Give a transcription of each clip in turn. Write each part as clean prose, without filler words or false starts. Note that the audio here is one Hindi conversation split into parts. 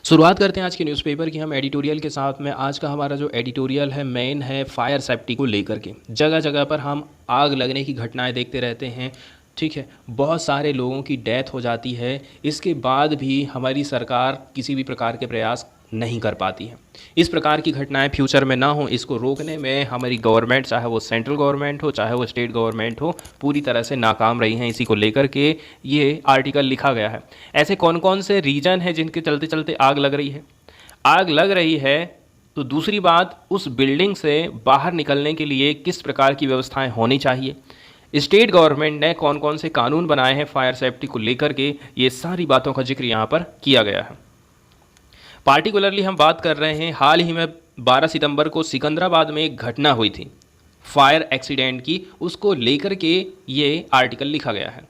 शुरुआत करते हैं आज के न्यूज़पेपर की हम एडिटोरियल के साथ में। आज का हमारा जो एडिटोरियल है मेन है फायर सेफ्टी को लेकर के। जगह जगह पर हम आग लगने की घटनाएं देखते रहते हैं, ठीक है। बहुत सारे लोगों की डेथ हो जाती है, इसके बाद भी हमारी सरकार किसी भी प्रकार के प्रयास नहीं कर पाती है। इस प्रकार की घटनाएं फ्यूचर में ना हो, इसको रोकने में हमारी गवर्नमेंट, चाहे वो सेंट्रल गवर्नमेंट हो चाहे वो स्टेट गवर्नमेंट हो, पूरी तरह से नाकाम रही हैं। इसी को लेकर के ये आर्टिकल लिखा गया है। ऐसे कौन कौन से रीजन हैं जिनके चलते चलते आग लग रही है? आग लग रही है तो दूसरी बात, उस बिल्डिंग से बाहर निकलने के लिए किस प्रकार की व्यवस्थाएं होनी चाहिए, स्टेट गवर्नमेंट ने कौन कौन से कानून बनाए हैं फायर सेफ्टी को लेकर के, ये सारी बातों का जिक्र यहाँ पर किया गया है। पार्टिकुलरली हम बात कर रहे हैं हाल ही में 12 सितंबर को सिकंदराबाद में एक घटना हुई थी फायर एक्सीडेंट की, उसको लेकर के ये आर्टिकल लिखा गया है।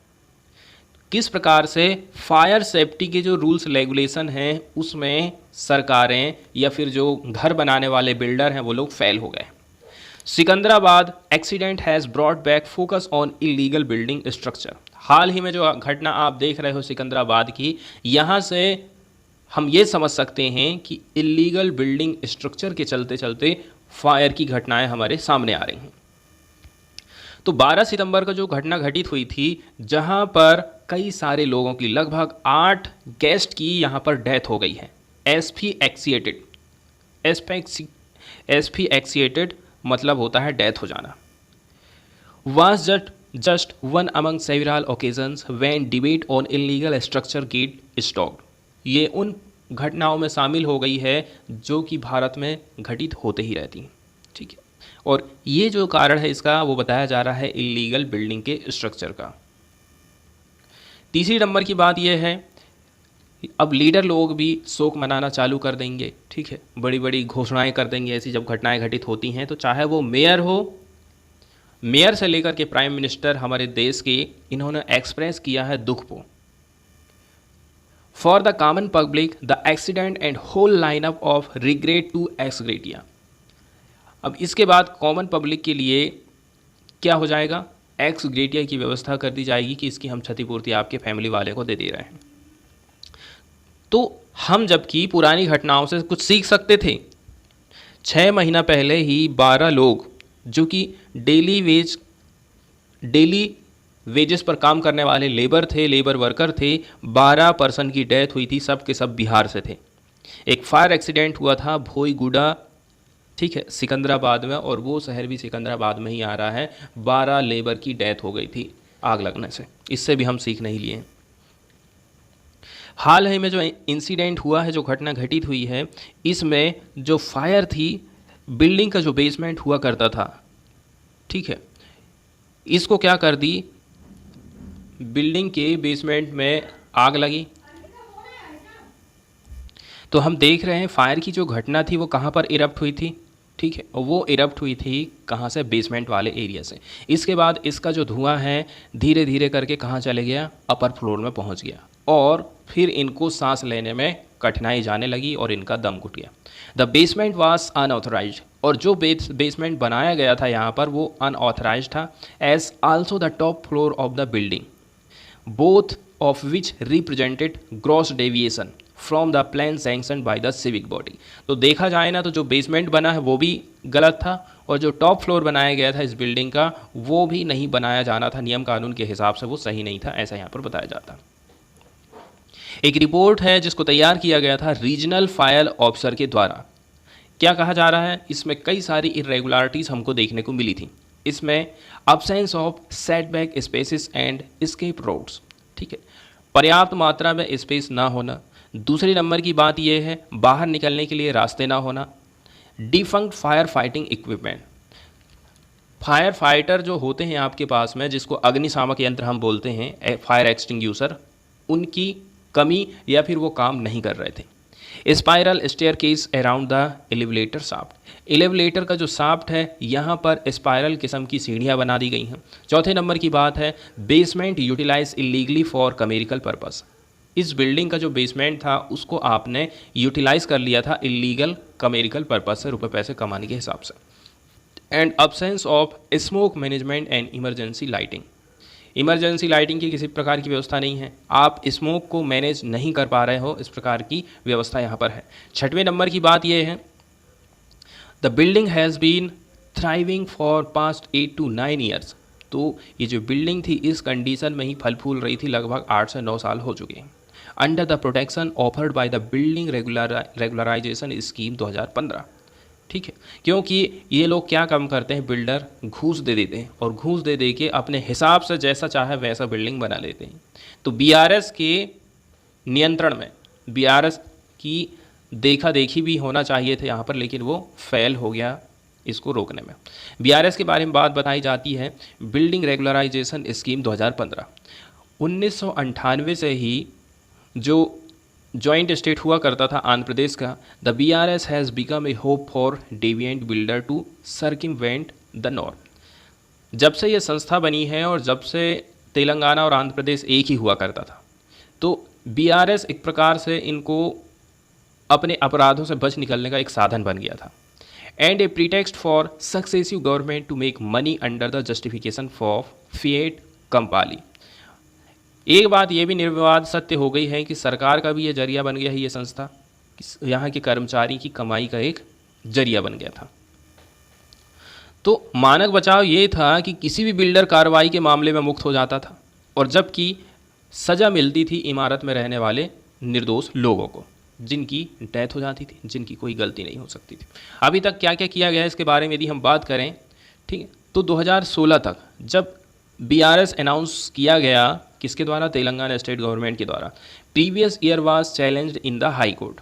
किस प्रकार से फायर सेफ्टी के जो रूल्स रेगुलेशन हैं उसमें सरकारें या फिर जो घर बनाने वाले बिल्डर हैं वो लोग फेल हो गए। Secunderabad accident has brought back focus on illegal building structure. हाल ही में जो घटना आप देख रहे हो सिकंदराबाद की, यहाँ से हम ये समझ सकते हैं कि इलीगल बिल्डिंग स्ट्रक्चर के चलते चलते फायर की घटनाएं हमारे सामने आ रही हैं। तो 12 सितंबर का जो घटना घटित हुई थी, जहां पर कई सारे लोगों की, लगभग 8 गेस्ट की यहां पर डेथ हो गई है। एसफी एक्सिएटेड मतलब होता है डेथ हो जाना। was just one among several occasions when debate on illegal structure get stoked। ये उन घटनाओं में शामिल हो गई है जो कि भारत में घटित होते ही रहती हैं, ठीक है। और ये जो कारण है इसका वो बताया जा रहा है इलीगल बिल्डिंग के स्ट्रक्चर का। तीसरी नंबर की बात यह है, अब लीडर लोग भी शोक मनाना चालू कर देंगे, ठीक है। बड़ी बड़ी घोषणाएं कर देंगे ऐसी जब घटनाएं घटित होती हैं, तो चाहे वो मेयर हो, मेयर से लेकर के प्राइम मिनिस्टर हमारे देश के, इन्होंने एक्सप्रेस किया है दुख को। For the common public the accident and whole lineup of regret to ex gratia. अब इसके बाद कॉमन पब्लिक के लिए क्या हो जाएगा? एक्स ग्रेटिया की व्यवस्था कर दी जाएगी कि इसकी हम क्षतिपूर्ति आपके फैमिली वाले को दे दे रहे हैं। तो हम जबकि पुरानी घटनाओं से कुछ सीख सकते थे। 6 महीना पहले ही 12 लोग जो कि डेली वेजेस पर काम करने वाले लेबर वर्कर थे, 12 पर्सन की डेथ हुई थी, सब के सब बिहार से थे। एक फायर एक्सीडेंट हुआ था भोईगुड़ा, ठीक है, सिकंदराबाद में, और वो शहर भी सिकंदराबाद में ही आ रहा है। 12 लेबर की डेथ हो गई थी आग लगने से। इससे भी हम सीख नहीं लिए। हाल ही में जो इंसिडेंट हुआ है, जो घटना घटित हुई है, इसमें जो फायर थी, बिल्डिंग का जो बेसमेंट हुआ करता था, ठीक है, इसको क्या कर दी, बिल्डिंग के बेसमेंट में आग लगी। तो हम देख रहे हैं फायर की जो घटना थी वो कहाँ पर इरप्ट हुई थी, ठीक है, और वो इरप्ट हुई थी कहाँ से? बेसमेंट वाले एरिया से। इसके बाद इसका जो धुआं है धीरे धीरे करके कहाँ चले गया? अपर फ्लोर में पहुँच गया, और फिर इनको सांस लेने में कठिनाई जाने लगी और इनका दम घुट गया। द बेसमेंट वाज अनऑथराइज्ड, और जो बेसमेंट बनाया गया था यहाँ पर वो अनऑथराइज्ड था। As also the top floor of the building, both of which represented gross deviation from the plan sanction by the civic body. तो देखा जाए ना, तो जो बेसमेंट बना है वो भी गलत था, और जो टॉप फ्लोर बनाया गया था इस बिल्डिंग का वो भी नहीं बनाया जाना था, नियम कानून के हिसाब से वो सही नहीं था, ऐसा यहाँ पर बताया जाता। एक रिपोर्ट है जिसको तैयार किया गया था रीजनल फायर ऑफिसर के द्वारा। क्या कहा जा रहा है? इसमें कई सारी इरेगुलरिटीज़ हमको देखने को मिली थी। इसमें absence of setback spaces and escape roads, ठीक है, पर्याप्त मात्रा में स्पेस ना होना। दूसरी नंबर की बात यह है बाहर निकलने के लिए रास्ते ना होना। Defunct fire fighting equipment, fire fighter जो होते हैं आपके पास में, जिसको अग्निशामक यंत्र हम बोलते हैं, फायर एक्सटिंग्यूशर, उनकी कमी या फिर वो काम नहीं कर रहे थे। Spiral staircase around the elevator shaft, elevator का जो शाफ्ट है यहाँ पर स्पाइरल किस्म की सीढ़ियाँ बना दी गई हैं। चौथे नंबर की बात है basement utilise illegally for commercial purpose, इस बिल्डिंग का जो बेसमेंट था उसको आपने यूटिलाइज कर लिया था इलीगल कमर्शियल पर्पस से, रुपए पैसे कमाने के हिसाब से। And absence of smoke management and emergency lighting, emergency lighting की किसी प्रकार की व्यवस्था नहीं है, आप स्मोक को मैनेज नहीं कर पा रहे हो, इस प्रकार की व्यवस्था यहाँ पर है। 6वें नंबर की बात यह है, the building has been thriving for past 8 to 9 years. तो ये जो बिल्डिंग थी इस कंडीशन में ही फल फूल रही थी, लगभग 8 से 9 साल हो चुके हैं। Under the protection offered by the building regularisation scheme 2015। ठीक है, क्योंकि ये लोग क्या काम करते हैं, बिल्डर घूस दे देते हैं और घूस दे दे के अपने हिसाब से जैसा चाहे वैसा बिल्डिंग बना लेते हैं। तो बीआरएस के नियंत्रण में, बीआरएस की देखा देखी भी होना चाहिए थे यहाँ पर, लेकिन वो फेल हो गया इसको रोकने में। बीआरएस के बारे में बात बताई जाती है, बिल्डिंग रेगुलराइजेशन स्कीम 2015। 1998 से ही जो जॉइंट स्टेट हुआ करता था आंध्र प्रदेश का, the BRS has become a hope for deviant builder to circumvent the norm. जब से ये संस्था बनी है और जब से तेलंगाना और आंध्र प्रदेश एक ही हुआ करता था, तो बीआरएस एक प्रकार से इनको अपने अपराधों से बच निकलने का एक साधन बन गया था। And a pretext for successive government to make money under the justification for fiat company. एक बात यह भी निर्विवाद सत्य हो गई है कि सरकार का भी ये जरिया बन गया है, ये संस्था यहाँ के कर्मचारी की कमाई का एक जरिया बन गया था। तो मानक बचाव ये था कि किसी भी बिल्डर कार्रवाई के मामले में मुक्त हो जाता था, और जबकि सज़ा मिलती थी इमारत में रहने वाले निर्दोष लोगों को, जिनकी डेथ हो जाती थी, जिनकी कोई गलती नहीं हो सकती थी। अभी तक क्या क्या किया गया है इसके बारे में यदि हम बात करें, ठीक है, तो 2016 तक जब बीआरएस अनाउंस किया गया, किसके द्वारा, तेलंगाना स्टेट गवर्नमेंट के द्वारा, previous year was challenged in the high court.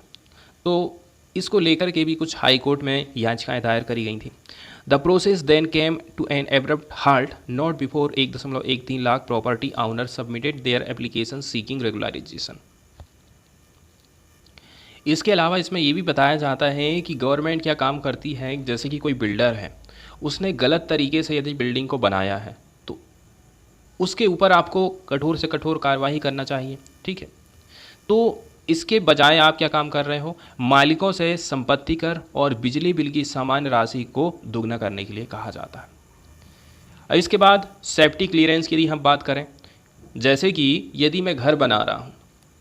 तो इसको लेकर के भी कुछ हाई कोर्ट में याचिकाएं दायर करी गई थी। The process then came to an abrupt halt not before 1.13 lakh property owner submitted their application seeking regularisation. इसके अलावा इसमें ये भी बताया जाता है कि गवर्नमेंट क्या काम करती है, जैसे कि कोई बिल्डर है, उसने गलत तरीके से यदि बिल्डिंग को बनाया है तो उसके ऊपर आपको कठोर से कठोर कार्रवाई करना चाहिए। ठीक है, तो इसके बजाय आप क्या काम कर रहे हो, मालिकों से संपत्ति कर और बिजली बिल की सामान्य राशि को दुगना करने के लिए कहा जाता है। अब इसके बाद सेफ्टी क्लियरेंस की यदि हम बात करें, जैसे कि यदि मैं घर बना रहा हूँ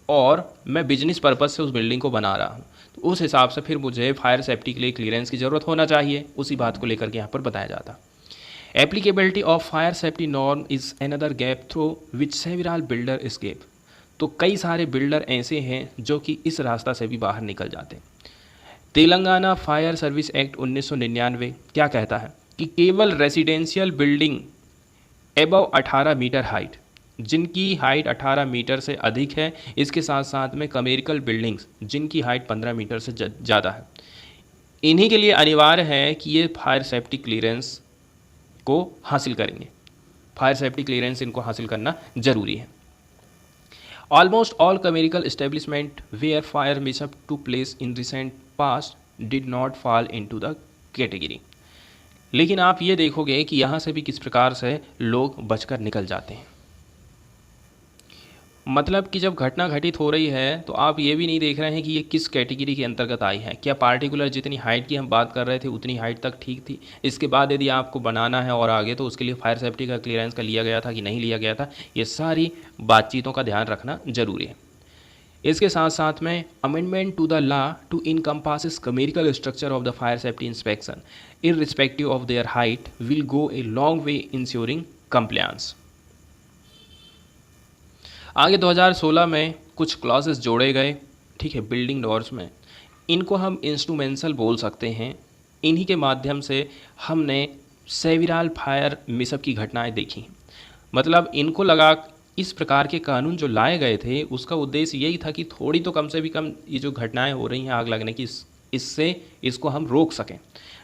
और मैं बिजनेस पर्पज़ से उस बिल्डिंग को बना रहा हूँ, तो उस हिसाब से फिर मुझे फायर सेफ्टी के लिए क्लियरेंस की ज़रूरत होना चाहिए। उसी बात को लेकर के यहाँ पर बताया जाता है। Applicability of fire safety norm is another gap through which several builder escape. तो कई सारे बिल्डर ऐसे हैं जो कि इस रास्ता से भी बाहर निकल जाते हैं। तेलंगाना फायर सर्विस एक्ट 1999 क्या कहता है कि केवल residential building above 18 metre height, जिनकी हाइट 18 मीटर से अधिक है, इसके साथ साथ में कमर्शियल बिल्डिंग्स जिनकी हाइट 15 मीटर से ज़्यादा है, इन्हीं के लिए अनिवार्य है कि ये फायर सेफ्टी क्लियरेंस को हासिल करेंगे। फायर सेफ्टी क्लियरेंस इनको हासिल करना ज़रूरी है। Almost all commercial establishment where fire mishap took place in recent past did not fall into the category। लेकिन आप ये देखोगे कि यहाँ से भी किस प्रकार से लोग बचकर निकल जाते हैं। मतलब कि जब घटना घटित हो रही है तो आप ये भी नहीं देख रहे हैं कि ये किस कैटेगरी के अंतर्गत आई है। क्या पार्टिकुलर जितनी हाइट की हम बात कर रहे थे उतनी हाइट तक ठीक थी, इसके बाद यदि आपको बनाना है और आगे, तो उसके लिए फायर सेफ्टी का क्लियरेंस का लिया गया था कि नहीं लिया गया था, ये सारी बातचीतों का ध्यान रखना जरूरी है। इसके साथ साथ में amendment to the law to encompasses commercial structure of the fire safety inspection irrespective of their height will go a long way ensuring compliance. आगे 2016 में कुछ क्लॉजेस जोड़े गए, ठीक है, बिल्डिंग नॉर्म्स में। इनको हम इंस्ट्रूमेंटल बोल सकते हैं। इन्हीं के माध्यम से हमने सेवरल फायर मिसअप की घटनाएं देखी। मतलब इनको लगा, इस प्रकार के कानून जो लाए गए थे उसका उद्देश्य यही था कि थोड़ी तो कम से भी कम ये जो घटनाएं हो रही हैं आग लगने की, इससे इसको हम रोक सकें।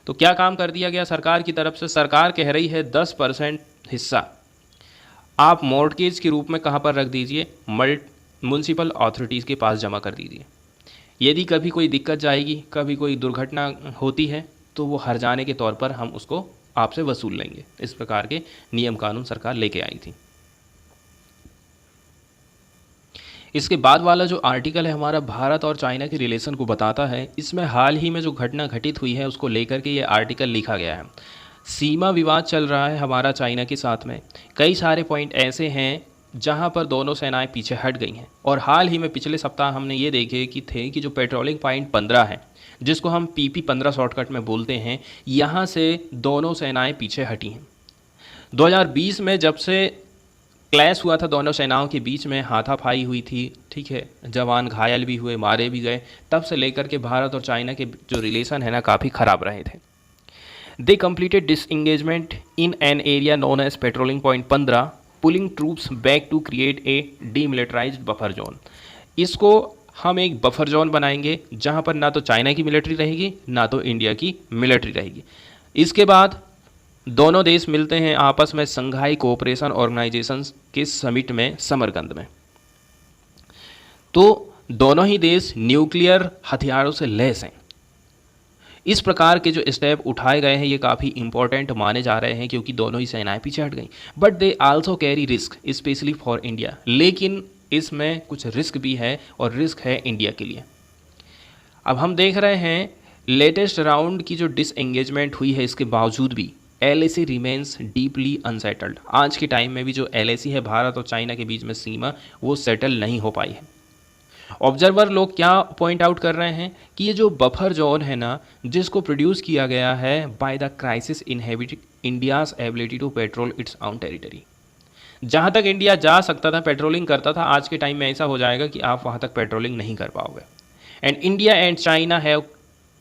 तो क्या काम कर दिया गया सरकार की तरफ से, सरकार कह रही है 10% हिस्सा आप मॉर्टगेज के रूप में कहाँ पर रख दीजिए, म्युनिसिपल अथॉरिटीज़ के पास जमा कर दीजिए। यदि कभी कोई दिक्कत जाएगी, कभी कोई दुर्घटना होती है, तो वो हर्जाने के तौर पर हम उसको आपसे वसूल लेंगे। इस प्रकार के नियम कानून सरकार लेके आई थी। इसके बाद वाला जो आर्टिकल है हमारा भारत और चाइना के रिलेशन को बताता है। इसमें हाल ही में जो घटना घटित हुई है उसको लेकर के ये आर्टिकल लिखा गया है। सीमा विवाद चल रहा है हमारा चाइना के साथ में। कई सारे पॉइंट ऐसे हैं जहां पर दोनों सेनाएं पीछे हट गई हैं, और हाल ही में पिछले सप्ताह हमने ये देखे कि जो पेट्रोलिंग पॉइंट 15 है, जिसको हम PP-15 शॉर्टकट में बोलते हैं, यहाँ से दोनों सेनाएं पीछे हटी हैं। 2020 में जब से क्लैश हुआ था दोनों सेनाओं के बीच में, हाथापाई हुई थी, ठीक है, जवान घायल भी हुए, मारे भी गए, तब से लेकर के भारत और चाइना के जो रिलेशन है ना, काफ़ी ख़राब रहे थे। दे completed disengagement in an area known as Patrolling Point 15, pulling troops back to create a demilitarized buffer zone। इसको हम एक बफर जोन बनाएंगे जहां पर ना तो चाइना की मिलिट्री रहेगी ना तो इंडिया की मिलिट्री रहेगी। इसके बाद दोनों देश मिलते हैं आपस में संघाई कोऑपरेशन ऑर्गेनाइजेशन के समिट में समरकंद में। तो दोनों ही देश न्यूक्लियर हथियारों से लैस हैं। इस प्रकार के जो स्टेप उठाए गए हैं ये काफ़ी इंपॉर्टेंट माने जा रहे हैं, क्योंकि दोनों ही सेनाएं पीछे हट गई। But they also carry risk specially for India. लेकिन इसमें कुछ रिस्क भी है, और रिस्क है इंडिया के लिए। अब हम देख रहे हैं लेटेस्ट राउंड की जो डिसएंगेजमेंट हुई है, इसके बावजूद भी LAC रिमेन्स डीपली अनसेटल्ड। आज के टाइम में भी जो LAC है, भारत और चाइना के बीच में सीमा, वो सेटल नहीं हो पाई है। ऑब्जर्वर लोग क्या पॉइंट आउट कर रहे हैं कि ये जो बफर जोन है ना, जिसको प्रोड्यूस किया गया है by the crisis inhabit India's ability to patrol its own territory. जहाँ तक इंडिया जा सकता था, पेट्रोलिंग करता था, आज के टाइम में ऐसा हो जाएगा कि आप वहाँ तक पेट्रोलिंग नहीं कर पाओगे। And India and China have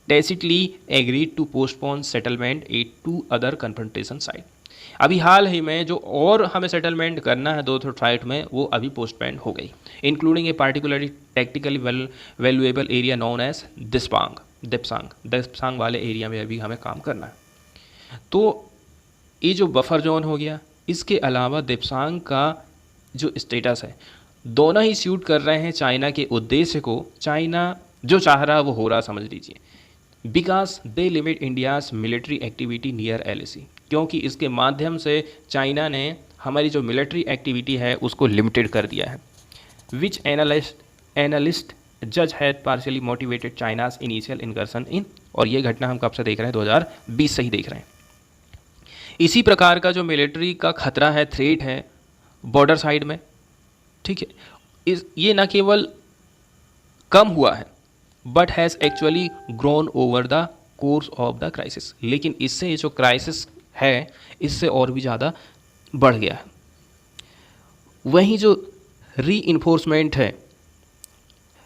tacitly agreed to postpone settlement at two other confrontation site। अभी हाल ही में जो और हमें सेटलमेंट करना है दो साइट में, वो अभी पोस्टपेंड हो गई, including a particularly tactically valuable area known as Depsang वाले एरिया में अभी हमें काम करना है। तो ये जो बफर जोन हो गया, इसके अलावा दिप्सांग का जो स्टेटस है, दोनों ही सूट कर रहे हैं चाइना के उद्देश्य को। चाइना जो चाह रहा है वो हो रहा, समझ लीजिए, because they limit India's military activity near LAC। क्योंकि इसके माध्यम से चाइना ने हमारी जो मिलिट्री एक्टिविटी है उसको लिमिटेड कर दिया है। विच एनालिस्ट जज had partially motivated China's initial incursion in. और ये घटना हम कब से देख रहे हैं, 2020 से ही देख रहे हैं। इसी प्रकार का जो मिलिट्री का खतरा है, थ्रेट है बॉर्डर साइड में, ठीक है, ये न केवल कम हुआ है but has actually grown over the course of the crisis. लेकिन इससे ये जो क्राइसिस है, इससे और भी ज़्यादा बढ़ गया है। वहीं जो री इन्फोर्समेंट है,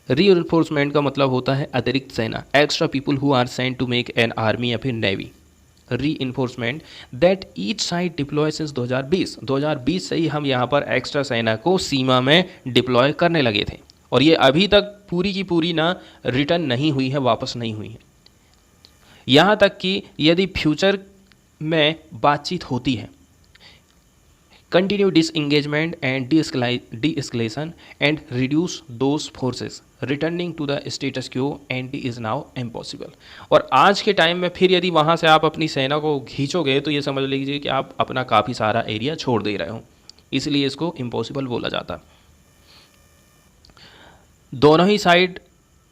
री इन्फोर्समेंट का मतलब होता है अतिरिक्त सेना, extra people who are sent to make an army या फिर navy. Reinforcement that each side deploy since 2020 से ही हम यहाँ पर एक्स्ट्रा सेना को सीमा में डिप्लॉय करने लगे थे, और ये अभी तक पूरी की पूरी ना रिटर्न नहीं हुई है, वापस नहीं हुई है। यहाँ तक कि यदि फ्यूचर में बातचीत होती है, continue disengagement and de escalation and reduce those forces returning to the status quo and is now impossible. और आज के टाइम में फिर यदि वहाँ से आप अपनी सेना को खींचोगे तो ये समझ लीजिए कि आप अपना काफ़ी सारा एरिया छोड़ दे रहे हो, इसलिए इसको इम्पॉसिबल बोला जाता। दोनों ही साइड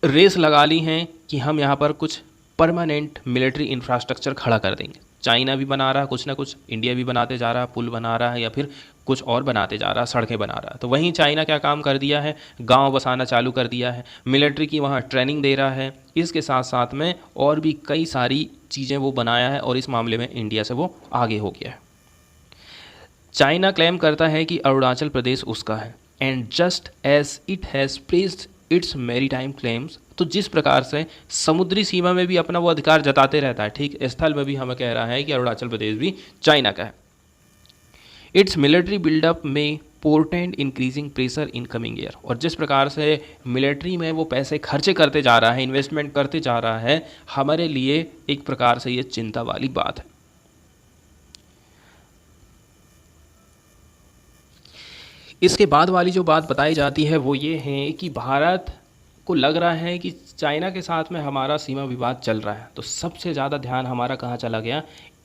रेस लगा ली हैं कि हम यहाँ पर कुछ परमानेंट मिलिट्री इंफ्रास्ट्रक्चर खड़ा कर देंगे। चाइना भी बना रहा है कुछ ना कुछ, इंडिया भी बनाते जा रहा है, पुल बना रहा है या फिर कुछ और बनाते जा रहा है, सड़कें बना रहा है। तो वहीं चाइना क्या काम कर दिया है, गांव बसाना चालू कर दिया है, मिलिट्री की वहाँ ट्रेनिंग दे रहा है, इसके साथ साथ में और भी कई सारी चीज़ें वो बनाया है, और इस मामले में इंडिया से वो आगे हो गया है। चाइना क्लेम करता है कि अरुणाचल प्रदेश उसका है, and just as it has placed its maritime claims. तो जिस प्रकार से समुद्री सीमा में भी अपना वो अधिकार जताते रहता है, ठीक स्थल में भी हमें कह रहा है कि अरुणाचल प्रदेश भी चाइना का है। इट्स मिलिट्री बिल्डअप में portend increasing pressure in coming year. और जिस प्रकार से मिलिट्री में वो पैसे खर्चे करते जा रहा है, इन्वेस्टमेंट करते जा रहा है, हमारे लिए एक प्रकार से ये चिंता वाली बात है। इसके बाद वाली जो बात बताई जाती है वो ये है कि भारत को लग रहा है कि चाइना के साथ में हमारा सीमा विवाद चल रहा है, तो सबसे ज़्यादा ध्यान हमारा कहाँ चला गया,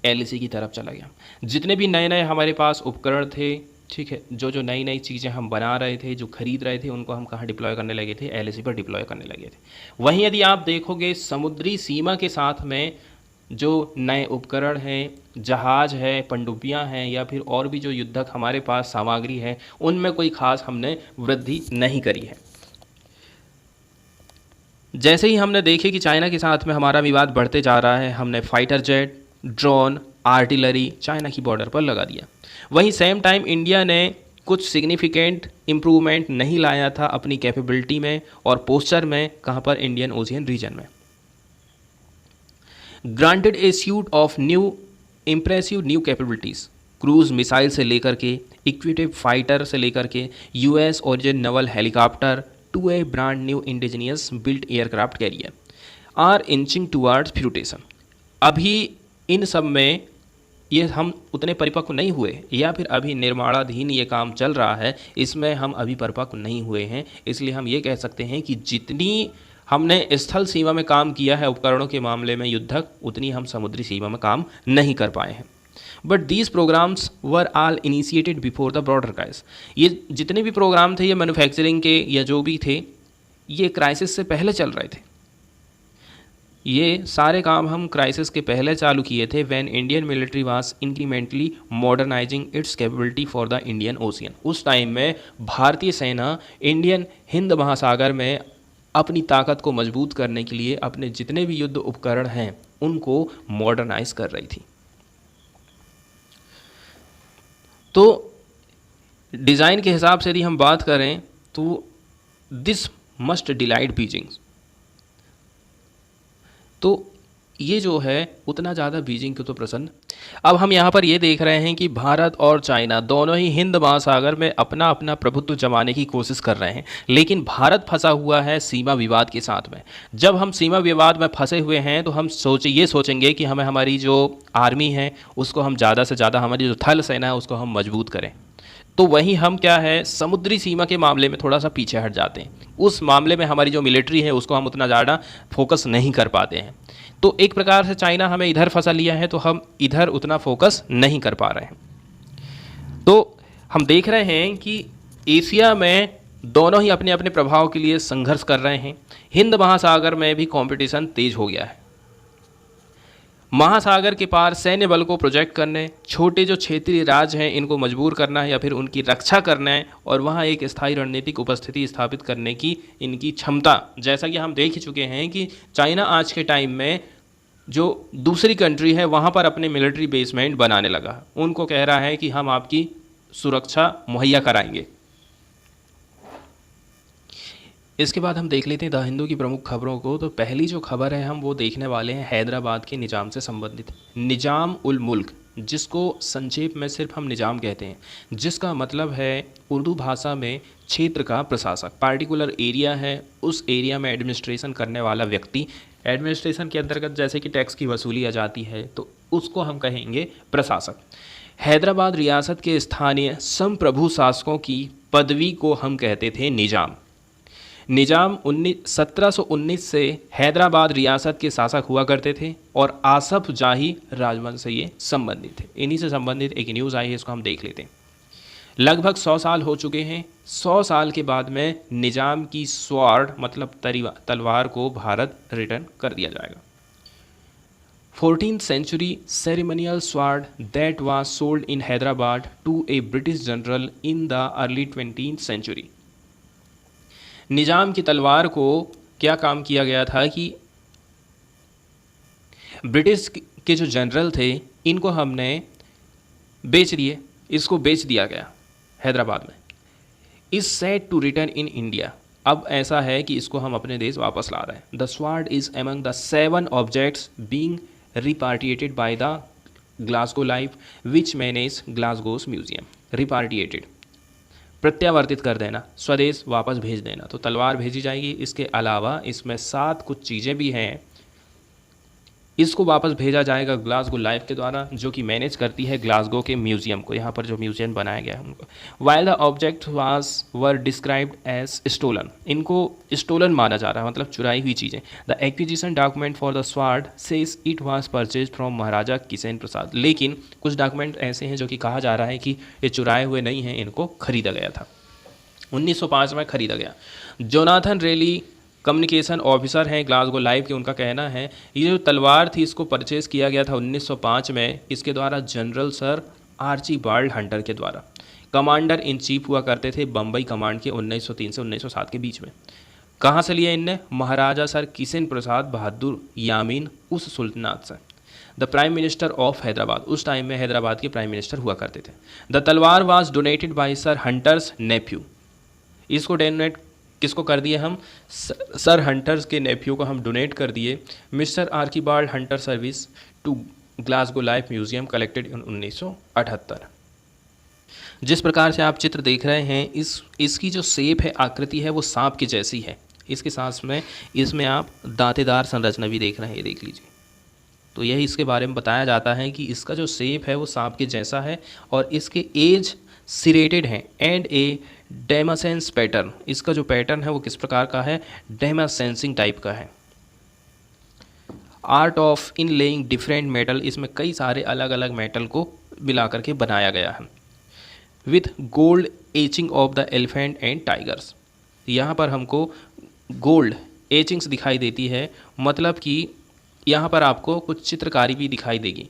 LAC की तरफ चला गया। जितने भी नए नए हमारे पास उपकरण थे, ठीक है, जो नई नई चीज़ें हम बना रहे थे, जो खरीद रहे थे, उनको हम कहाँ डिप्लॉय करने लगे थे, LAC पर डिप्लॉय करने लगे थे। वहीं यदि आप देखोगे समुद्री सीमा के साथ में जो नए उपकरण हैं, जहाज है, पनडुब्बियां हैं, या फिर और भी जो युद्धक हमारे पास सामग्री है, उनमें कोई खास हमने वृद्धि नहीं करी है। जैसे ही हमने देखे कि चाइना के साथ में हमारा विवाद बढ़ते जा रहा है, हमने fighter jet, drone, artillery China की बॉर्डर पर लगा दिया। वहीं सेम टाइम इंडिया ने कुछ सिग्निफिकेंट इम्प्रूवमेंट नहीं लाया था अपनी कैपेबिलिटी में और पोस्चर में, कहाँ पर, इंडियन ओशियन रीजन में। Granted a suite of new impressive new capabilities, cruise missile से लेकर के इक्विटिव फाइटर से लेकर के US origin naval helicopter to a brand new indigenous built aircraft carrier are inching towards fruition. अभी इन सब में ये हम उतने परिपक्व नहीं हुए, या फिर अभी निर्माणाधीन ये काम चल रहा है, इसमें हम अभी परिपक्व नहीं हुए हैं। इसलिए हम ये कह सकते हैं कि जितनी हमने स्थल सीमा में काम किया है उपकरणों के मामले में युद्धक, उतनी हम समुद्री सीमा में काम नहीं कर पाए हैं। But these programmes were all initiated before the broader crisis. ये जितने भी प्रोग्राम थे, ये मैन्युफैक्चरिंग के या जो भी थे, ये क्राइसिस से पहले चल रहे थे। ये सारे काम हम क्राइसिस के पहले चालू किए थे, when Indian military was incrementally modernising it's capability for the Indian ocean. उस टाइम में भारतीय सेना इंडियन हिंद महासागर में अपनी ताकत को मजबूत करने के लिए अपने जितने भी युद्ध उपकरण हैं उनको मॉडर्नाइज कर रही थी। तो डिज़ाइन के हिसाब से यदि हम बात करें तो दिस मस्ट डिलाइट बीजिंग, तो ये जो है उतना ज़्यादा बीजिंग को तो प्रसन्न। अब हम यहाँ पर ये देख रहे हैं कि भारत और चाइना दोनों ही हिंद महासागर में अपना अपना प्रभुत्व जमाने की कोशिश कर रहे हैं, लेकिन भारत फंसा हुआ है सीमा विवाद के साथ में। जब हम सीमा विवाद में फंसे हुए हैं तो हम ये सोचेंगे कि हमें हमारी जो आर्मी है उसको हम ज़्यादा से ज़्यादा, हमारी जो थल सेना है उसको हम मजबूत करें। तो वहीं हम क्या है, समुद्री सीमा के मामले में थोड़ा सा पीछे हट जाते हैं। उस मामले में हमारी जो मिलिट्री है उसको हम उतना ज़्यादा फोकस नहीं कर पाते हैं। तो एक प्रकार से चाइना हमें इधर फंसा लिया है तो हम इधर उतना फोकस नहीं कर पा रहे हैं। तो हम देख रहे हैं कि एशिया में दोनों ही अपने अपने प्रभाव के लिए संघर्ष कर रहे हैं। हिंद महासागर में भी कंपटीशन तेज हो गया है। महासागर के पार सैन्य बल को प्रोजेक्ट करने, छोटे जो क्षेत्रीय राज्य हैं इनको मजबूर करना है या फिर उनकी रक्षा करना है, और वहाँ एक स्थायी रणनीतिक उपस्थिति स्थापित करने की इनकी क्षमता, जैसा कि हम देख ही चुके हैं कि चाइना आज के टाइम में जो दूसरी कंट्री है वहाँ पर अपने मिलिट्री बेसमेंट बनाने लगा। उनको कह रहा है कि हम आपकी सुरक्षा मुहैया कराएंगे। इसके बाद हम देख लेते हैं द हिंदू की प्रमुख खबरों को। तो पहली जो खबर है हम वो देखने वाले हैं हैदराबाद के निज़ाम से संबंधित। निज़ाम उल मुल्क, जिसको संक्षेप में सिर्फ हम निज़ाम कहते हैं, जिसका मतलब है उर्दू भाषा में क्षेत्र का प्रशासक। पार्टिकुलर एरिया है, उस एरिया में एडमिनिस्ट्रेशन करने वाला व्यक्ति। एडमिनिस्ट्रेशन के अंतर्गत जैसे कि टैक्स की वसूली आ जाती है तो उसको हम कहेंगे प्रशासक। हैदराबाद रियासत के स्थानीय संप्रभु शासकों की पदवी को हम कहते थे निज़ाम। निज़ाम 1719 से हैदराबाद रियासत के शासक हुआ करते थे और आसफ जाही राजवंश से ये संबंधित थे। इन्हीं से संबंधित एक न्यूज़ आई है, इसको हम देख लेते हैं। लगभग 100 साल हो चुके हैं। 100 साल के बाद में निज़ाम की स्वॉर्ड मतलब तलवार को भारत रिटर्न कर दिया जाएगा। 14th century ceremonial sword that was sold in Hyderabad to a British general in the early 20th century। निज़ाम की तलवार को क्या काम किया गया था कि ब्रिटिश के जो जनरल थे इनको हमने बेच दिए, इसको बेच दिया गया हैदराबाद में। Is set to return in India. अब ऐसा है कि इसको हम अपने देश वापस ला रहे हैं। The sword is among the 7 objects being repatriated by the Glasgow Life which manage Glasgow's museum. Repatriated प्रत्यावर्तित कर देना, स्वदेश वापस भेज देना। तो तलवार भेजी जाएगी। इसके अलावा इसमें 7 कुछ चीज़ें भी हैं, इसको वापस भेजा जाएगा ग्लासगो लाइफ के द्वारा, जो कि मैनेज करती है ग्लासगो के म्यूजियम को। यहाँ पर जो म्यूजियम बनाया गया है उनको। While the object were described as stolen. इनको स्टोलन माना जा रहा है, मतलब चुराई हुई चीज़ें। The acquisition document for the sword says it was purchase from Maharaja Kishan Prasad. लेकिन कुछ डॉक्यूमेंट ऐसे हैं जो कि कहा जा रहा है कि ये चुराए हुए नहीं हैं, इनको खरीदा गया था। 1905 में खरीदा गया। जोनाथन रेली कम्युनिकेशन ऑफिसर हैं ग्लासगो लाइव के, उनका कहना है ये जो तलवार थी इसको परचेज़ किया गया था 1905 में, इसके द्वारा जनरल सर आर्चीबाल्ड हंटर के द्वारा। कमांडर इन चीफ हुआ करते थे बम्बई कमांड के 1903 से 1907 के बीच में। कहाँ से लिया इनने? महाराजा सर किशन प्रसाद बहादुर यामीन उस सुल्तनात से। The prime minister of Hyderabad, उस टाइम में हैदराबाद के प्राइम मिनिस्टर हुआ करते थे। The talwar was donated by sir hunter's nephew, इसको डोनेट किसको कर दिए हम? सर हंटर्स के नेफ्यू को हम डोनेट कर दिए। Mister Archibald Hunter service to Glasgow Life museum collected in 1978। जिस प्रकार से आप चित्र देख रहे हैं, इसकी जो शेप है, आकृति है, वो सांप की जैसी है। इसके साथ में इसमें आप दांतेदार संरचना भी देख रहे हैं, ये देख लीजिए। तो यही इसके बारे में बताया जाता है कि इसका जो शेप है वो सांप के जैसा है और इसके एज सिरेटेड है एंड ए डेमासेंस पैटर्न, इसका जो पैटर्न है वो किस प्रकार का है? डेमासेंसिंग टाइप का है। Art of in laying different metal, इसमें कई सारे अलग अलग मेटल को मिला करके बनाया गया है। With gold etching of the elephant and tigers, यहाँ पर हमको गोल्ड एचिंग्स दिखाई देती है, मतलब कि यहाँ पर आपको कुछ चित्रकारी भी दिखाई देगी।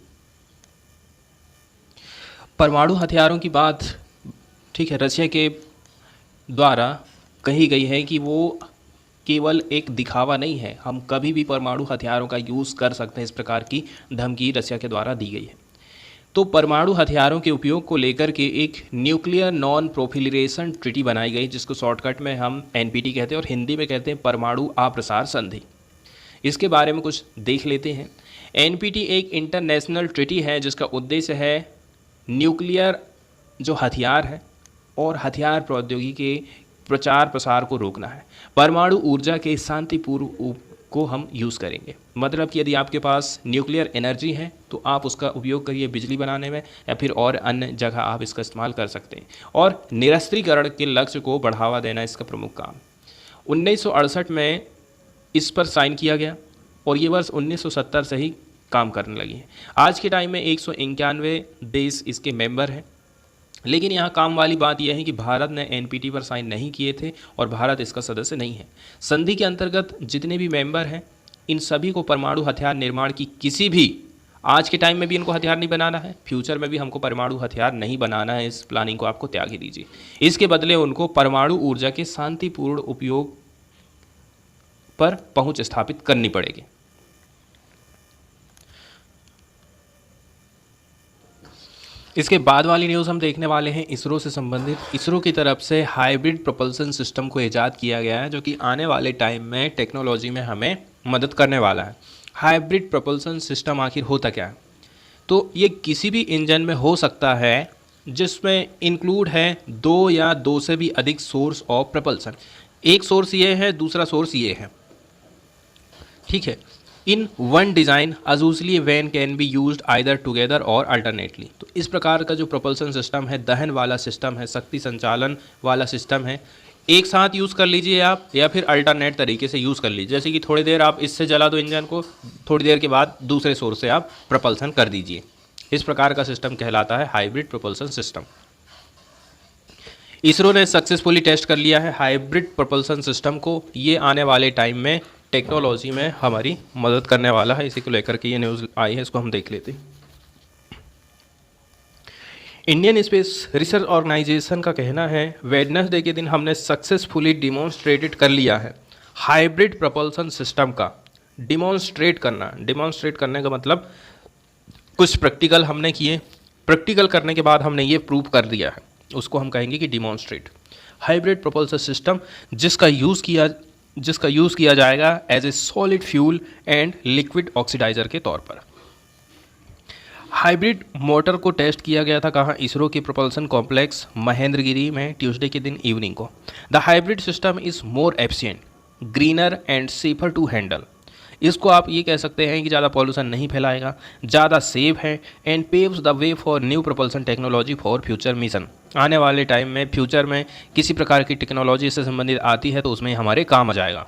परमाणु हथियारों की बात, ठीक है, रशिया के द्वारा कही गई है कि वो केवल एक दिखावा नहीं है, हम कभी भी परमाणु हथियारों का यूज़ कर सकते हैं, इस प्रकार की धमकी रशिया के द्वारा दी गई है। तो परमाणु हथियारों के उपयोग को लेकर के एक न्यूक्लियर नॉन प्रोफिलरेशन ट्रीटी बनाई गई, जिसको शॉर्टकट में हम एनपीटी कहते हैं और हिंदी में कहते हैं परमाणु अप्रसार संधि। इसके बारे में कुछ देख लेते हैं। एनपीटी एक इंटरनेशनल ट्रीटी है जिसका उद्देश्य है न्यूक्लियर जो हथियार है और हथियार प्रौद्योगिकी के प्रचार प्रसार को रोकना है। परमाणु ऊर्जा के शांतिपूर्व को हम यूज़ करेंगे, मतलब कि यदि आपके पास न्यूक्लियर एनर्जी है तो आप उसका उपयोग करिए बिजली बनाने में या फिर और अन्य जगह आप इसका इस्तेमाल कर सकते हैं। और निरस्त्रीकरण के लक्ष्य को बढ़ावा देना इसका प्रमुख काम। 1968 में इस पर साइन किया गया और ये वर्ष 1970 से ही काम करने लगी है। आज के टाइम में 191 देश इसके मेंबर हैं, लेकिन यहाँ काम वाली बात यह है कि भारत ने एनपीटी पर साइन नहीं किए थे और भारत इसका सदस्य नहीं है। संधि के अंतर्गत जितने भी मेंबर हैं इन सभी को परमाणु हथियार निर्माण की किसी भी, आज के टाइम में भी इनको हथियार नहीं बनाना है, फ्यूचर में भी हमको परमाणु हथियार नहीं बनाना है, इस प्लानिंग को आपको त्याग ही दीजिए। इसके बदले उनको परमाणु ऊर्जा के शांतिपूर्ण उपयोग पर पहुंच स्थापित करनी पड़ेगी। इसके बाद वाली न्यूज़ हम देखने वाले हैं इसरो से संबंधित। इसरो की तरफ से हाइब्रिड प्रोपल्सन सिस्टम को ईजाद किया गया है जो कि आने वाले टाइम में टेक्नोलॉजी में हमें मदद करने वाला है। हाइब्रिड प्रोपल्सन सिस्टम आखिर होता क्या है? तो ये किसी भी इंजन में हो सकता है जिसमें इंक्लूड है दो या दो से भी अधिक सोर्स ऑफ प्रोपल्सन। एक सोर्स ये है, दूसरा सोर्स ये है, ठीक है। In one design usually one can be used either together और अल्टरनेटली। तो इस प्रकार का जो प्रोपल्सन सिस्टम है, दहन वाला सिस्टम है, शक्ति संचालन वाला सिस्टम है, एक साथ यूज़ कर लीजिए आप या फिर अल्टरनेट तरीके से यूज़ कर लीजिए। जैसे कि थोड़ी देर आप इससे जला दो इंजन को, थोड़ी देर के बाद दूसरे सोर्स से आप प्रोपल्सन कर दीजिए। इस प्रकार का सिस्टम कहलाता है हाइब्रिड प्रोपल्सन सिस्टम। इसरो ने सक्सेसफुली टेस्ट कर लिया है हाइब्रिड प्रोपल्सन सिस्टम को। ये आने वाले टाइम में टेक्नोलॉजी में हमारी मदद करने वाला है। इसी को लेकर के ये न्यूज़ आई है, इसको हम देख लेते हैं। इंडियन स्पेस रिसर्च ऑर्गेनाइजेशन का कहना है वेडनेसडे के दिन हमने सक्सेसफुली डिमॉन्स्ट्रेटेड कर लिया है हाइब्रिड प्रोपल्सन सिस्टम का। डिमॉन्स्ट्रेट करने का मतलब कुछ प्रैक्टिकल हमने किए, प्रैक्टिकल करने के बाद हमने ये प्रूव कर दिया है, उसको हम कहेंगे कि डिमॉन्स्ट्रेट। हाइब्रिड प्रोपल्सन सिस्टम जिसका यूज़ किया जाएगा as a solid fuel and liquid oxidiser के तौर पर। हाइब्रिड मोटर को टेस्ट किया गया था कहाँ? इसरो के प्रोपल्सन कॉम्प्लेक्स महेंद्रगिरी में ट्यूसडे के दिन इवनिंग को। The hybrid system is more efficient, greener and safer to handle. इसको आप ये कह सकते हैं कि ज़्यादा पॉल्यूशन नहीं फैलाएगा, ज़्यादा सेफ है and paves the way for new propulsion technology for future mission. आने वाले टाइम में फ्यूचर में किसी प्रकार की टेक्नोलॉजी से संबंधित आती है तो उसमें हमारे काम आ जाएगा,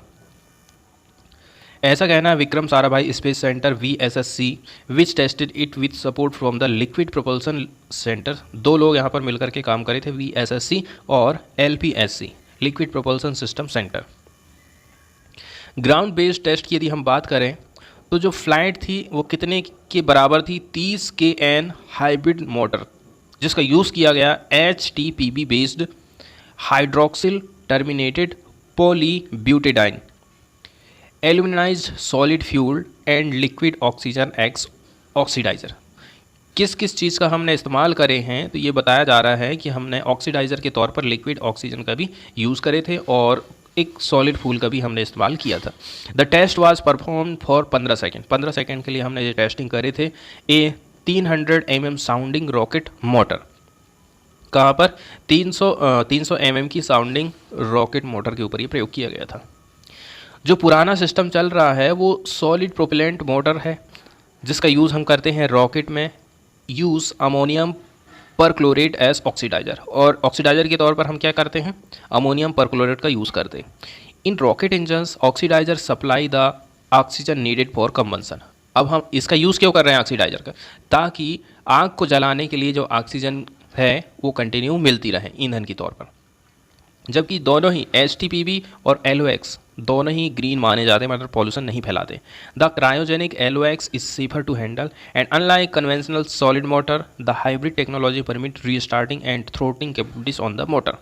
ऐसा कहना है Vikram Sarabhai space centre VSSC which tested it with support from the liquid propulsion centre. दो लोग यहाँ पर मिलकर के काम करे थे, VSSC और LPSC liquid propulsion system centre. Ground based test की यदि हम बात करें तो जो फ्लाइट थी वो कितने के बराबर थी, 30 kN हाइब्रिड मोटर जिसका यूज़ किया गया HTPB based hydroxyl terminated polybutadiene aluminized solid fuel and liquid oxygen as oxidizer. किस किस चीज़ का हमने इस्तेमाल करे हैं, तो ये बताया जा रहा है कि हमने ऑक्सीडाइज़र के तौर पर लिक्विड ऑक्सीजन का भी यूज़ करे थे और एक सॉलिड फ्यूल का भी हमने इस्तेमाल किया था। The test was perform for 15 second. 15 second के लिए हमने ये टेस्टिंग करे थे। 300 mm साउंडिंग रॉकेट मोटर, कहाँ पर 300 mm की साउंडिंग रॉकेट मोटर के ऊपर ये प्रयोग किया गया था। जो पुराना सिस्टम चल रहा है वो सॉलिड प्रोपेलेंट मोटर है जिसका यूज़ हम करते हैं रॉकेट में, use ammonium perchlorate as oxidiser, और ऑक्सीडाइज़र के तौर पर हम क्या करते हैं, अमोनियम परक्लोरेट का यूज़ करते हैं। In rocket engines oxidizer supply the oxygen needed for combustion. अब हम इसका यूज़ क्यों कर रहे हैं ऑक्सीडाइज़र का, ताकि आग को जलाने के लिए जो ऑक्सीजन है वो कंटिन्यू मिलती रहे ईंधन के तौर पर। जबकि दोनों ही HTPB और LOX दोनों ही ग्रीन माने जाते हैं, मतलब पॉल्यूशन नहीं फैलाते। The cryogenic LOX is safer to handle and unlike conventional solid motor the hybrid technology permit restarting and throttling capabilities on the motor.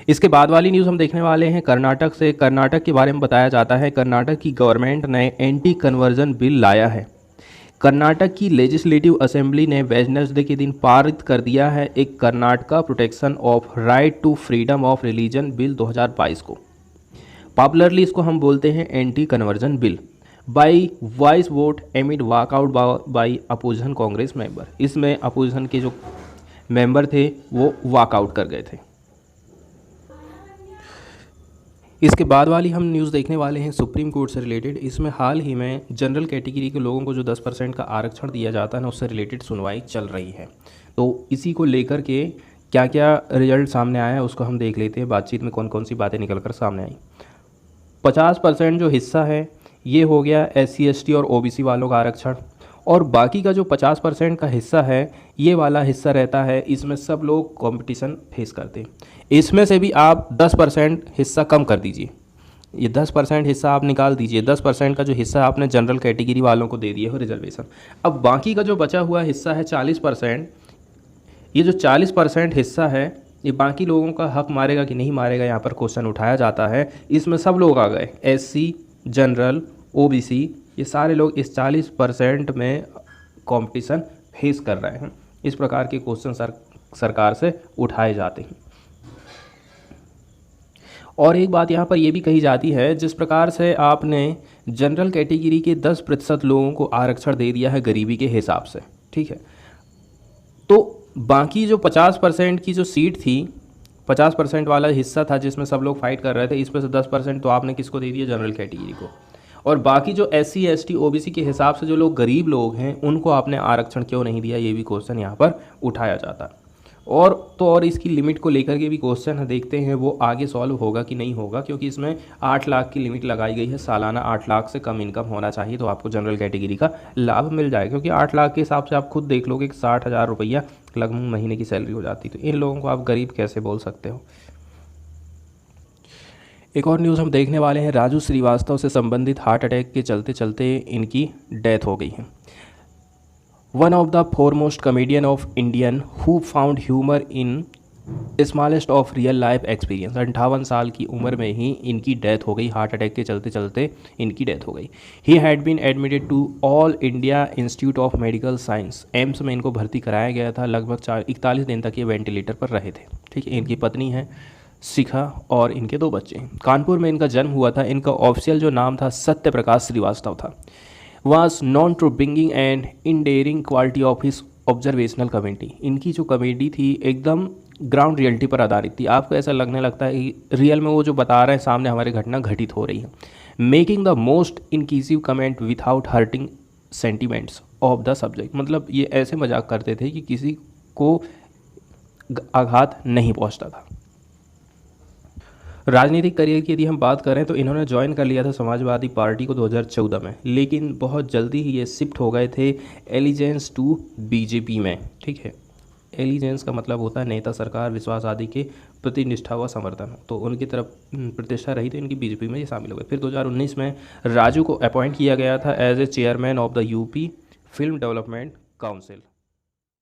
इसके बाद वाली न्यूज़ हम देखने वाले हैं कर्नाटक से। कर्नाटक के बारे में बताया जाता है कर्नाटक की गवर्नमेंट ने एंटी कन्वर्जन बिल लाया है। कर्नाटक की लेजिस्लेटिव असेंबली ने वेडनेसडे के दिन पारित कर दिया है एक Karnataka protection of right to freedom of religion bill 2022 को। पॉपुलरली इसको हम बोलते हैं anti conversion bill. By voice vote amid walkout by opposition Congress member. इसमें अपोजिशन के जो मेंबर थे वो वॉकआउट कर गए थे। इसके बाद वाली हम न्यूज़ देखने वाले हैं सुप्रीम कोर्ट से रिलेटेड। इसमें हाल ही में जनरल कैटेगरी के लोगों को जो 10% का आरक्षण दिया जाता है ना, उससे रिलेटेड सुनवाई चल रही है। तो इसी को लेकर के क्या क्या रिजल्ट सामने आया है उसको हम देख लेते हैं, बातचीत में कौन कौन सी बातें निकल कर सामने आई। 50% जो हिस्सा है ये हो गया SC ST और OBC वालों का आरक्षण, और बाकी का जो 50% का हिस्सा है ये वाला हिस्सा रहता है, इसमें सब लोग कंपटीशन फेस करते हैं। इसमें से भी आप 10% हिस्सा कम कर दीजिए, ये 10% हिस्सा आप निकाल दीजिए। 10% का जो हिस्सा आपने जनरल कैटेगरी वालों को दे दिए हो रिजर्वेशन। अब बाकी का जो बचा हुआ हिस्सा है 40%, ये जो 40% हिस्सा है ये बाकी लोगों का हक मारेगा कि नहीं मारेगा, यहाँ पर क्वेश्चन उठाया जाता है। इसमें सब लोग आ गए, SC, जनरल, OBC, ये सारे लोग इस 40% में कंपटीशन फेस कर रहे हैं। इस प्रकार के क्वेश्चन सरकार से उठाए जाते हैं। और एक बात यहाँ पर यह भी कही जाती है, जिस प्रकार से आपने जनरल कैटेगरी के 10% लोगों को आरक्षण दे दिया है गरीबी के हिसाब से, ठीक है, तो बाकी जो 50% की जो सीट थी, 50% वाला हिस्सा था जिसमें सब लोग फाइट कर रहे थे, इसमें से 10% तो आपने किसको दे दिया, जनरल कैटेगरी को। और बाकी जो SC ST OBC के हिसाब से जो लोग गरीब लोग हैं उनको आपने आरक्षण क्यों नहीं दिया, ये भी क्वेश्चन यहाँ पर उठाया जाता है। और इसकी लिमिट को लेकर के भी क्वेश्चन है, देखते हैं वो आगे सॉल्व होगा कि नहीं होगा, क्योंकि इसमें 8 लाख की लिमिट लगाई गई है। सालाना 8 लाख से कम इनकम होना चाहिए तो आपको जनरल कैटेगरी का लाभ मिल जाएगा, क्योंकि 8 लाख के हिसाब से आप खुद देख लोगे कि 60,000 रुपया लगभग महीने की सैलरी हो जाती, तो इन लोगों को आप गरीब कैसे बोल सकते हो। एक और न्यूज़ हम देखने वाले हैं, राजू श्रीवास्तव से संबंधित हार्ट अटैक के चलते चलते इनकी डेथ हो गई है। One of the foremost comedian of Indian who found humour in smallest of real life experience. 58 साल की उम्र में ही इनकी डेथ हो गई, हार्ट अटैक के चलते चलते इनकी डेथ हो गई। He had been admitted to All India Institute of Medical Science, AIIMS में इनको भर्ती कराया गया था। लगभग 41 दिन तक ये वेंटिलेटर पर रहे थे, ठीक है। इनकी पत्नी है शिखा और इनके 2 बच्चे हैं। कानपुर में इनका जन्म हुआ था। इनका ऑफिशियल जो नाम था सत्य प्रकाश श्रीवास्तव था। Was known to bringing and endearing quality of his observational committee. इनकी जो कमेटी थी एकदम ग्राउंड रियलिटी पर आधारित थी। आपको ऐसा लगने लगता है कि रियल में वो जो बता रहे हैं सामने हमारी घटना घटित हो रही है। Making the most inclusive comment without hurting sentiments of the subject, मतलब ये ऐसे मजाक करते थे कि किसी को आघात नहीं पहुंचता था। राजनीतिक करियर की यदि हम बात करें तो इन्होंने ज्वाइन कर लिया था समाजवादी पार्टी को 2014 में, लेकिन बहुत जल्दी ही ये शिफ्ट हो गए थे एलिजेंस टू बीजेपी में, ठीक है। एलिजेंस का मतलब होता है नेता, सरकार, विश्वास आदि के प्रति निष्ठा व समर्थन। तो उनकी तरफ प्रतिष्ठा रही तो इनकी बीजेपी में ये शामिल हो गए। फिर 2019 में राजू को अपॉइंट किया गया था as a chairman of the UP film development council.